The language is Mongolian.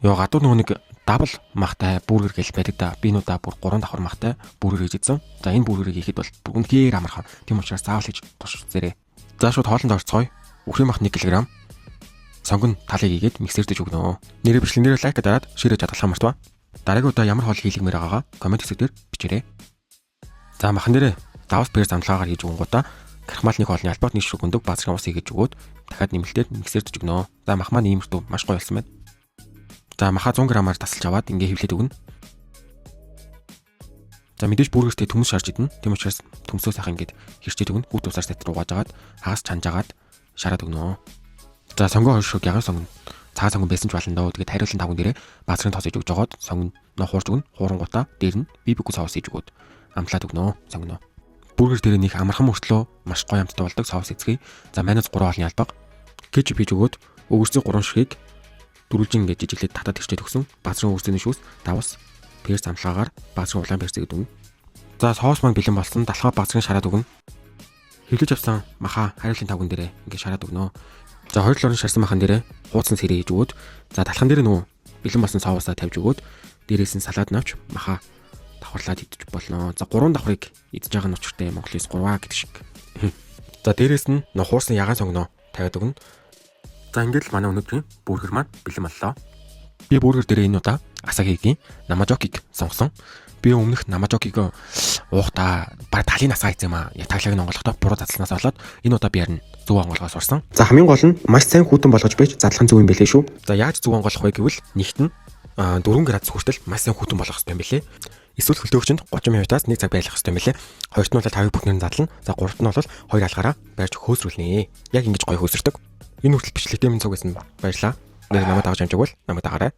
Йоо гадуур нөгөө нэг дабл махтай бүргэр гэл байдаг да. Би нуудаа бүр 3 давхар махтай бүргэр хийж идсэн. За энэ бүргэрийг хийхэд бол үнэхээр амархан. Тийм учраас заавал хийж туршицээрэй. За шууд хоолнд орцгоё. Үхрийн мах 1 кг. Сонгон талыг игээд миксердэж өгнө. Нэрээ бичлэгнээрээ лайк дараад ширэж хадгалах мартва. Дараагийн удаа ямар хоол хийлгэмээр байгаагаа комент хэсгээр бичээрэй. За махан дээрээ давс перс амтлагаар хийж өгөнгуудаа крахмалны хоолны албат нийш өгөндөг баазрын ус хийж өгөөд дахиад нэмэлтээр миксердэж өгнө. За мах маань ийм шүү маш гоё болсон байна. За маха 100 г-аар тасалж аваад ингээ хөвлөд өгнө. За мэдээж бүргэртэй төмөс шарж идэнэ. Тийм учраас төмсөө сайхан ингээд хэрчээд өгнө. Хүүт усаар сэтэр угааж агаад хагас чанж агаад шараад өгнө. За сонгоо хойшоо гяган сонгоно. Цаа сонгон байсан ч болно доо. Тэгээд хариулын тавган дээрээ баазрын тоос хийж өгж жогоод сонгоно хуурж өгнө. Хуурангуудаа дээр нь бибику соус хийж өгөөд амтлаад өгнө. Сонгоно. Бүргэр дээр нэг амархан мөртлөө маш гоё амттай болдог соус эцгий. За майонез 3 хоолны албаг. Кетчуп хийж өгөөд өгөрцөг 3 ширхгийг дөрвөлжин ингээд жижиглээд татаад ирчээд өгсөн. Баазрын өгсөний шүүс давс перс амтлагаар баазрын улаан персийг өгнө. За соус маань бэлэн болсон. Далхаа баазрын шараад өгнө. Хэвлэж авсан маха хариулын тавган дээрээ ингээд шараад өгнө. За 2 лорын шарсан махан дээрээ хуудсан сэрээ хийж өгөөд за талхан дээр нөө бэлэн болсон соусаа тавьж өгөөд дээрээс нь салаад навч маха давхарлаад идэж болно. За 3 давхрыг идэж байгаа нь учиртай Монголын 3 гэдэг шиг. За дээрээс нь нөө хуурсан ягаан сонгоно тавиад өгнө. За ингээд л манай өнөөдрийн бүргэр маань бэлэн боллоо. Би бүргэр дээр энэ удаа Асагигийн намажокиг сонгосон. Би өмнөх намажокиг уухта баг талын насаа хийсэн юм аа. Яг таглаг нь онголохдоо буруу задласнаас болоод энэ удаа би харин зөв онгоолгоос сурсан. За хамгийн гол нь маш сайн хүйтэн болгож байж задлах нь зөв юм бэлээ шүү. За яаж зөв онгоолгох вэ гэвэл нэгт нь 4 градус хүртэл маш сайн хүйтэн болгох хэрэгтэй юм бэлээ. Эсвэл хөлтөөгчөнд 30 минутаас 1 цаг байлгах хэрэгтэй юм бэлээ. Хоёрт нь бол тавыг бүхнээр нь задлана. За гуравт нь бол 2 алгаараа барьж хөөсрүүлнэ. Яг ингэж гоё хөөсөрдөг. Энэ хүртэл бичлэгтээ минь цугсан баярлаа. Намайг дагаж амжааг бол намайг дагаарай.